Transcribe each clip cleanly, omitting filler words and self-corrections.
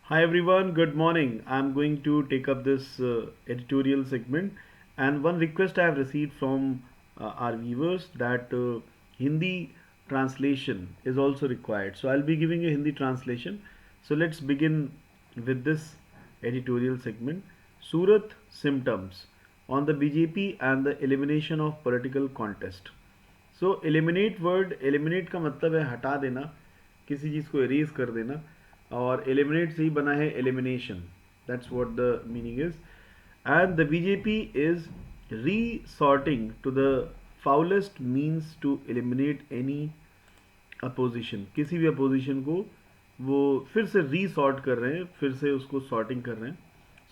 Hi everyone, good morning. I'm going to take up this editorial segment, and one request I have received from our viewers that Hindi translation is also required. So I'll be giving a Hindi translation. So let's begin with this editorial segment. Surat symptoms on the BJP and the elimination of political contest. So eliminate word eliminate का मतलब है हटा देना, किसी चीज़ को arrays कर देना, और एलिमिनेट से ही बना है elimination. That's what the meaning is. And the BJP is resorting to the foulest means to eliminate any opposition. किसी भी अपोजिशन को वो फिर से रीसॉर्ट कर रहे हैं, फिर से उसको सॉर्टिंग कर रहे हैं.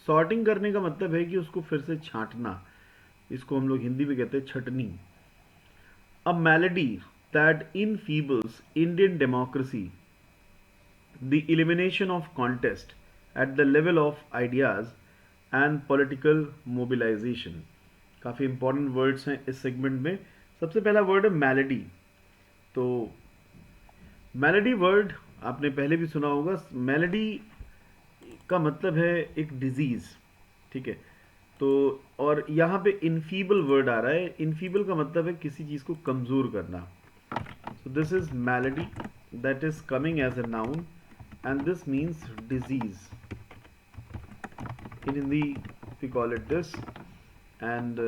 सॉर्टिंग करने का मतलब है कि उसको फिर से छांटना. इसको हम लोग हिंदी में कहते हैं छटनी. A malady that enfeebles Indian democracy, the elimination of contest at the level of ideas and political mobilization. काफ़ी इंपॉर्टेंट वर्ड्स हैं इस सेगमेंट में. सबसे पहला वर्ड है मैलेडी. तो मैलेडी वर्ड आपने पहले भी सुना होगा. मैलेडी का मतलब है एक डिजीज़, ठीक है. तो और यहाँ पे इनफीबल वर्ड आ रहा है. इनफीबल का मतलब है किसी चीज़ को कमज़ोर करना. So this is malady that is coming as a noun and this means disease. In Hindi we call it this. And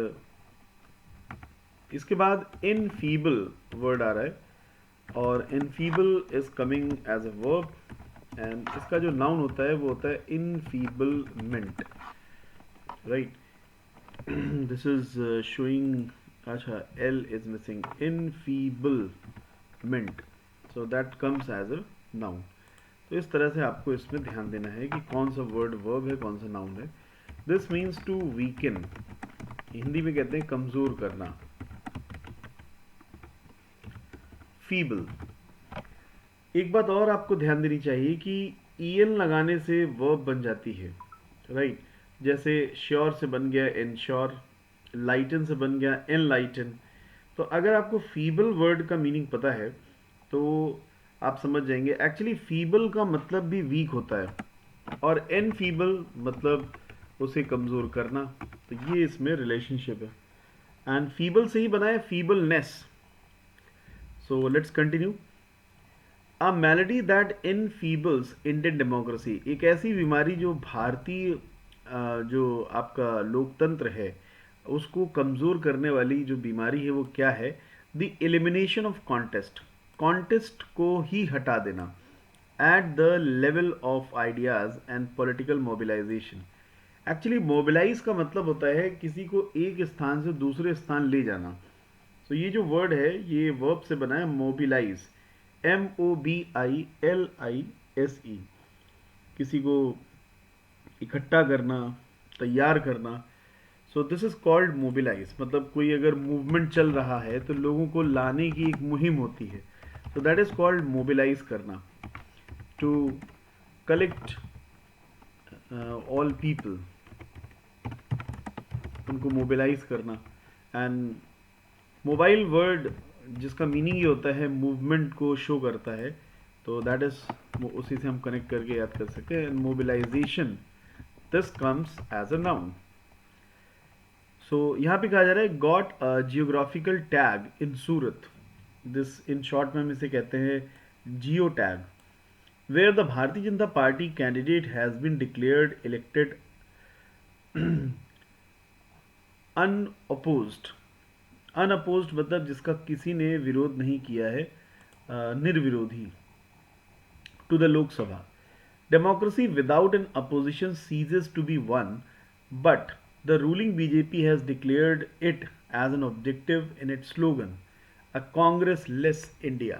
इसके बाद इनफीबल वर्ड आ रहा है, और enfeeble is coming as a verb. And इसका जो नाउन होता है वो होता है enfeeblement, right. This is showing, अच्छा, L is missing, enfeeblement, so that comes as a noun. तो इस तरह से आपको इसमें ध्यान देना है कि कौन सा वर्ड वर्ब है, कौन सा नाउन है. This means to weaken. Hindi में कहते हैं कमजोर करना. फीबल. एक बात और आपको ध्यान देनी चाहिए कि en लगाने से वर्ब बन जाती है, राइट. जैसे श्योर से बन गया इनश्योर, लाइटन से बन गया एनलाइटन. तो अगर आपको फीबल वर्ड का मीनिंग पता है तो आप समझ जाएंगे. एक्चुअली फीबल का मतलब भी वीक होता है, और एन फीबल मतलब उसे कमज़ोर करना. तो ये इसमें रिलेशनशिप है. एंड फीबल से ही बना है feebleness. So let's continue. A malady that enfeebles Indian democracy. एक ऐसी बीमारी जो भारतीय जो आपका लोकतंत्र है उसको कमज़ोर करने वाली जो बीमारी है वो क्या है. The elimination of contest. Contest को ही हटा देना. At the level of ideas and political mobilization. Actually mobilize का मतलब होता है किसी को एक स्थान से दूसरे स्थान ले जाना. तो ये जो वर्ड है ये वर्ब से बना है मोबिलाइज. MOBILISE. किसी को इकट्ठा करना, तैयार करना. So this is called mobilize. मतलब कोई अगर मूवमेंट चल रहा है तो लोगों को लाने की एक मुहिम होती है. So that is called mobilize करना. टू कलेक्ट ऑल पीपल, उनको मोबिलाइज करना. एंड मोबाइल वर्ड जिसका मीनिंग ये होता है मूवमेंट को शो करता है. तो दैट इज, उसी से हम कनेक्ट करके याद कर सकते हैं. Mobilisation, this comes as a noun. So यहाँ पे कहा जा रहा है got a geographical tag in Surat. This in short में हम इसे कहते हैं geo tag. Where the Bharatiya Janata party candidate has been declared elected unopposed. Unopposed मतलब जिसका किसी ने विरोध नहीं किया है, निर्विरोधी, to the Lok Sabha. Democracy without an opposition ceases to be one, but the ruling BJP has declared it as an objective in its slogan, a Congress-less India.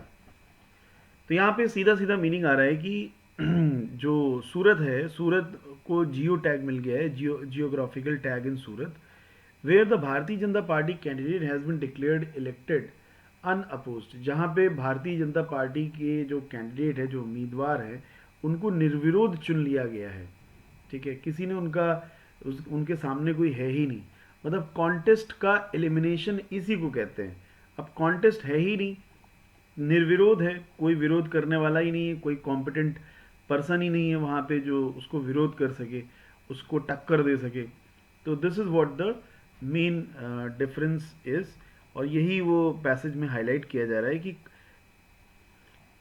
तो यहाँ पे सीधा सीधा मीनिंग आ रहा है कि जो सूरत है, सूरत को जियो टैग मिल गया है, geographical tag in Surat. Where the Bharatiya Janata party candidate has been declared elected unopposed. जहाँ पे भारतीय जनता पार्टी के जो कैंडिडेट है, जो उम्मीदवार हैं, उनको निर्विरोध चुन लिया गया है. ठीक है, किसी ने उनके सामने कोई है ही नहीं. मतलब कॉन्टेस्ट का एलिमिनेशन इसी को कहते हैं. अब कॉन्टेस्ट है ही नहीं, निर्विरोध है, कोई विरोध करने वाला ही नहीं है, कोई कॉम्पिटेंट पर्सन ही नहीं है वहाँ पे जो उसको विरोध कर सके, उसको टक्कर दे सके। तो this is what the main difference is, और यही वो पैसेज में हाईलाइट किया जा रहा है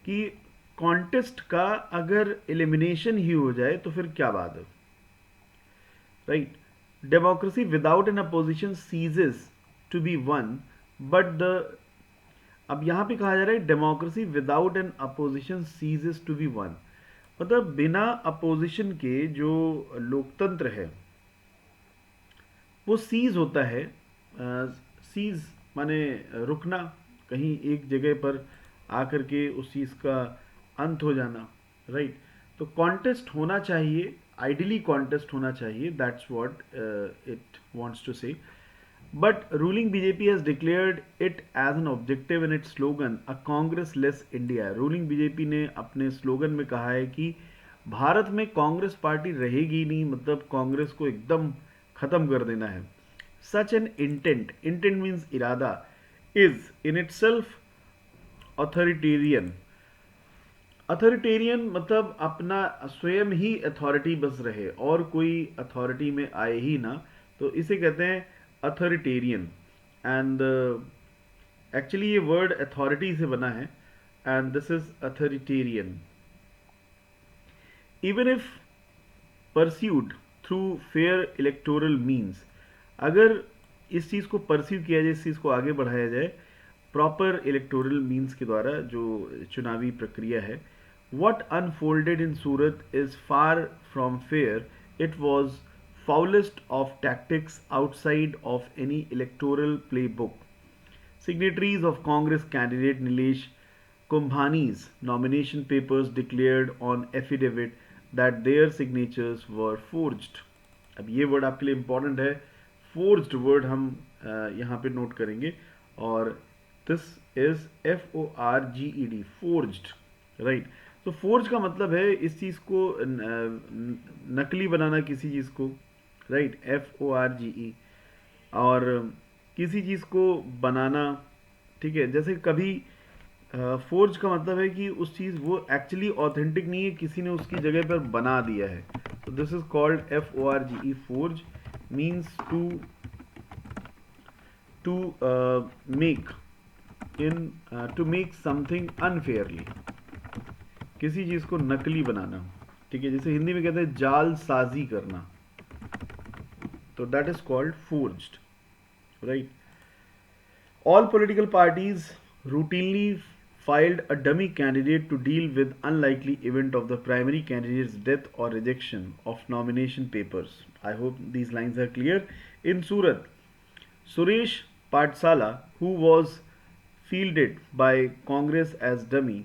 कि कॉन्टेस्ट का अगर एलिमिनेशन ही हो जाए तो फिर क्या बात है, right? Democracy without an opposition ceases to be one, but the, अब यहां पे कहा जा रहा है democracy without an opposition ceases to be one, मतलब बिना अपोजिशन के जो लोकतंत्र है वो सीज होता है। सीज माने रुकना, कहीं एक जगह पर आकर के उस चीज़ का अंत हो जाना, राइट? तो कॉन्टेस्ट होना चाहिए, आइडियली कॉन्टेस्ट होना चाहिए, that's what it wants to say. But ruling BJP has declared it as an objective in its slogan, a Congress-less India. Ruling BJP ने अपने स्लोगन में कहा है कि भारत में कांग्रेस पार्टी रहेगी नहीं, मतलब कांग्रेस को एकदम खत्म कर देना है। Such an intent, intent means इरादा, is in itself authoritarian. Authoritarian मतलब अपना स्वयं ही अथॉरिटी बस रहे और कोई अथॉरिटी में आए ही ना, तो इसे कहते हैं अथॉरिटेरियन। एंड एक्चुअली ये वर्ड अथॉरिटी से बना है, and this is authoritarian. Even if pursued through fair electoral means, अगर इस चीज़ को परस्यू किया जाए, इस चीज़ को आगे बढ़ाया जाए प्रॉपर इलेक्टोरल मीन्स के द्वारा, जो चुनावी प्रक्रिया है, what unfolded in Surat is far from fair. It was foulest of tactics outside of any electoral playbook. Signatories of Congress candidate Nilesh Kumbhani's nomination papers declared on affidavit that their signatures were forged. अब ये word आपके लिए important है, forged word हम यहाँ पे note करेंगे, और this is FORGED, forged, right? तो फोर्ज का मतलब है इस चीज़ को नकली बनाना, किसी चीज़ को, राइट? FORGE, और किसी चीज़ को बनाना, ठीक है? जैसे कभी फोर्ज का मतलब है कि उस चीज़ वो एक्चुअली ऑथेंटिक नहीं है, किसी ने उसकी जगह पर बना दिया है। तो this is called FORGE, forge means to make in to make something unfairly, किसी चीज को नकली बनाना, ठीक है? जैसे हिंदी में कहते हैं जालसाजी करना, तो that is called forged, right? All political parties routinely filed a dummy candidate to deal with unlikely event of the primary candidate's death or rejection of nomination papers. I hope these lines are clear. In Surat, Suresh Patsala, who was fielded by Congress as dummy,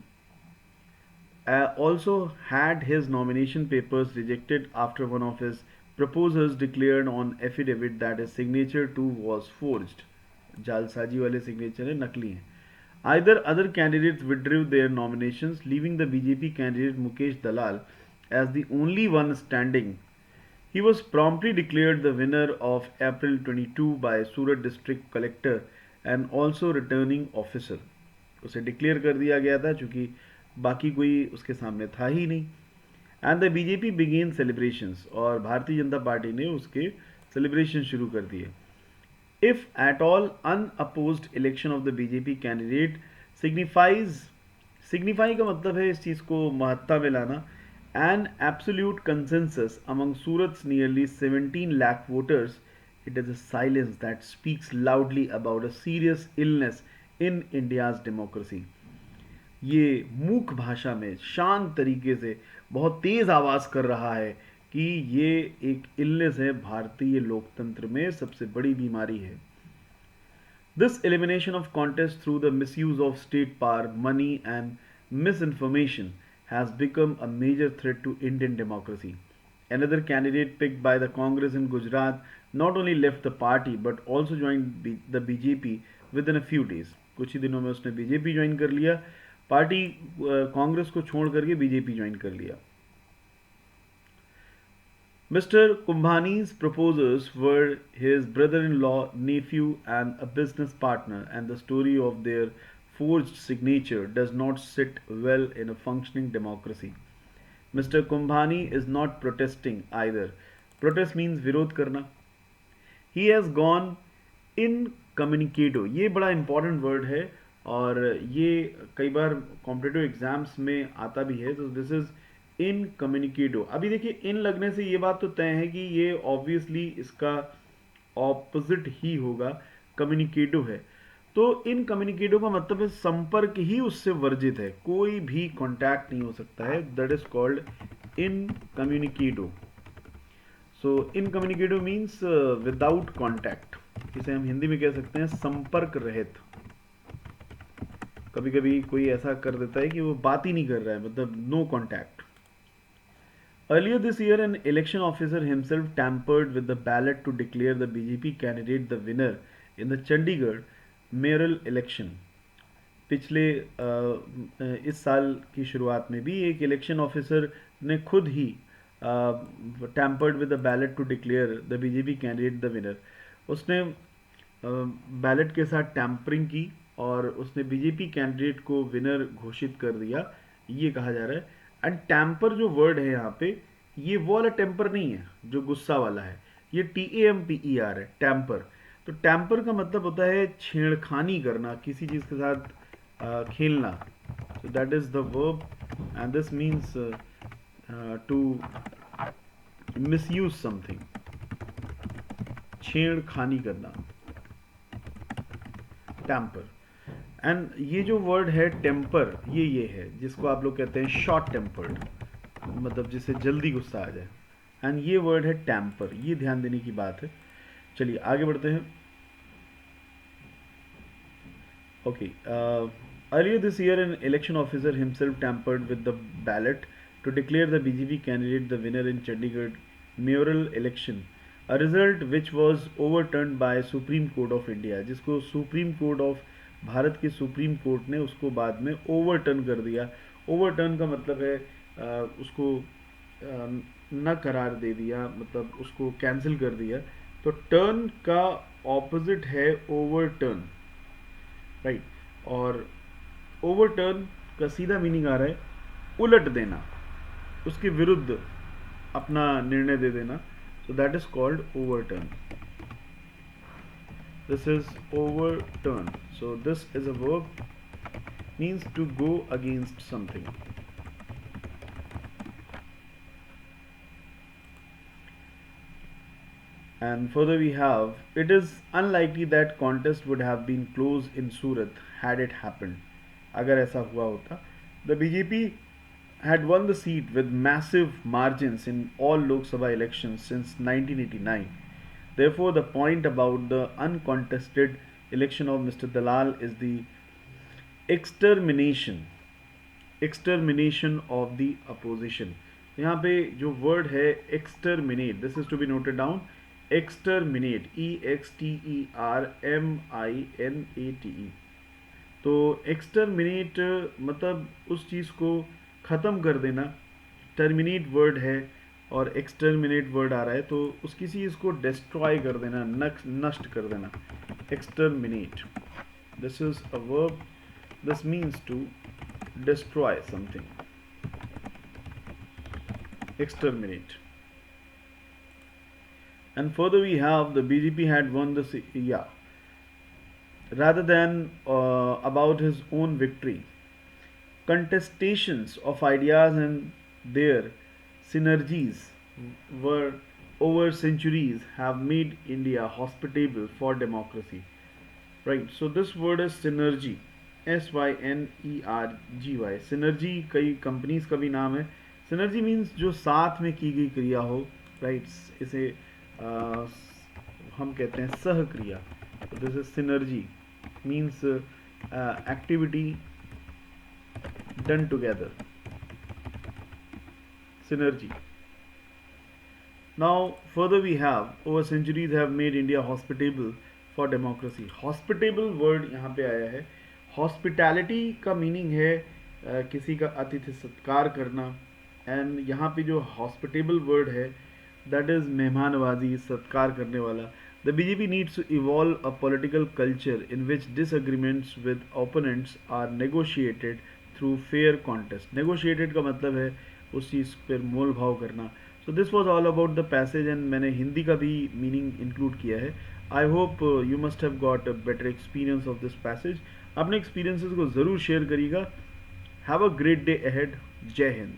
also had his nomination papers rejected after one of his proposers declared on affidavit that his signature too was forged. जालसाजी वाले signature है, नकली हैं. Either other candidates withdrew their nominations, leaving the BJP candidate Mukesh Dalal as the only one standing. He was promptly declared the winner of April 22 by Surat District Collector and also returning officer. उसे declare कर दिया गया था चूंकि बाकी कोई उसके सामने था ही नहीं. And the BJP began celebrations, और भारतीय जनता पार्टी ने उसके सेलिब्रेशन शुरू कर दिए. If at all unopposed election of the BJP candidate signifies, signify का मतलब है इस चीज़ को महत्ता में लाना, an absolute consensus among Surat's nearly 17 lakh voters, it is a silence that speaks loudly about a serious illness in India's democracy. ये मूक भाषा में शांत तरीके से बहुत तेज आवाज़ कर रहा है कि ये एक इलनेस है, भारतीय लोकतंत्र में सबसे बड़ी बीमारी है. This elimination of contest through the misuse of state power, money and misinformation has become a major threat to Indian democracy. Another candidate picked by the Congress in Gujarat not only left the party but also joined the BJP within a few days. कुछ ही दिनों में उसने BJP join कर लिया, party Congress को छोड़ करके BJP join कर लिया. Mr. Kumbhani's proposers were his brother-in-law, nephew, and a business partner, and the story of their forged signature does not sit well in a functioning democracy. Mr. Kumbhani is not protesting either. Protest means विरोध करना. He has gone incommunicado. ये बड़ा important word है और ये कई बार competitive exams में आता भी है. तो दिस इज इनकम्युनिकेटो. अभी देखिए इन लगने से ये बात तो तय है कि ये ऑब्वियसली इसका ऑपोजिट ही होगा. कम्युनिकेटो है तो इनकम्युनिकेटो का मतलब है संपर्क ही उससे वर्जित है, कोई भी कॉन्टैक्ट नहीं हो सकता है. That is called incommunicado. So incommunicative means without contact. इसे हम हिंदी में कह सकते हैं संपर्क रहित. कभी कभी कोई ऐसा कर देता है कि वो बात ही नहीं कर रहा है, मतलब no contact. Earlier this year, an election officer himself tampered with the ballot to declare the BJP candidate the winner in the Chandigarh mayoral election. पिछले इस साल की शुरुआत में भी एक इलेक्शन ऑफिसर ने खुद ही tampered with the ballot to declare the BJP candidate the winner. उसने बैलेट के साथ टैम्परिंग की और उसने बीजेपी कैंडिडेट को विनर घोषित कर दिया, ये कहा जा रहा है. एंड टैम्पर जो वर्ड है यहाँ पे, ये वो वाला टेम्पर नहीं है जो गुस्सा वाला है, ये TAMPER है, टैम्पर. तो टैम्पर का मतलब होता है छेड़खानी करना, किसी चीज़ के साथ खेलना. So that is the verb and this means to misuse something. छेड़खानी करना, टैम्पर. एंड ये जो वर्ड है टेम्पर, ये है जिसको आप लोग कहते हैं शॉर्ट टेम्पर्ड, मतलब जिसे जल्दी गुस्सा आ जाए. एंड ये वर्ड है टैम्पर, ये ध्यान देने की बात है. चलिए आगे बढ़ते हैं. Okay. Earlier this year, an election officer himself tampered with the ballot to declare the BJP candidate the winner in Chandigarh mayoral election, a result which was overturned by Supreme Court of India. जिसको supreme court of Bharat के supreme court ने उसको बाद में overturn कर दिया. Overturn का मतलब है उसको न करार दे दिया, मतलब उसको कैंसिल कर दिया. तो टर्न का ऑपोजिट है ओवरटर्न, राइट. और ओवरटर्न का सीधा मीनिंग आ रहा है उलट देना, उसके विरुद्ध अपना निर्णय दे देना. सो that is called overturn. This is overturn. So this is a verb, means to go against something. And further we have, it is unlikely that contest would have been close in Surat had it happened. अगर ऐसा हुआ होता. The BJP had won the seat with massive margins in all Lok Sabha elections since 1989. Therefore, the point about the uncontested election of Mr. Dalal is the extermination of the opposition. यहाँ पे जो word है exterminate, this is to be noted down. exterminate, EXTERMINATE. तो exterminate मतलब उस चीज़ को ख़त्म कर देना. terminate वर्ड है और एक्सटर्मिनेट वर्ड आ रहा है, तो उस किसी चीज़ को डिस्ट्रॉय कर देना, नष्ट कर देना. Exterminate, this is a verb, this means to destroy something. Exterminate. And further we have the BJP had won the rather than about his own victory, contestations of ideas and their synergies were over centuries have made India hospitable for democracy. Right, so this word is synergy, SYNERGY. synergy कई companies का भी नाम है. synergy means जो साथ में की गई क्रिया हो, राइट. इसे हम कहते हैं सहक्रिया. This is synergy means activity done together. Synergy. Now further we have, over centuries have made India hospitable for democracy. Hospitable word यहाँ पे आया है. Hospitality का मीनिंग है किसी का अतिथि सत्कार करना. एंड यहाँ पे जो hospitable word है, that is मेहमानवाजी, सत्कार करने वाला. The BJP needs to evolve a political culture in which disagreements with opponents are negotiated through fair contest. Negotiated का मतलब है उस चीज़ पर मोल भाव करना. So this was all about the passage and मैंने हिंदी का भी मीनिंग इंक्लूड किया है. I hope you must have got a better experience of this passage. अपने एक्सपीरियंसेस को ज़रूर शेयर करिएगा. Have a great day ahead. जय हिंद.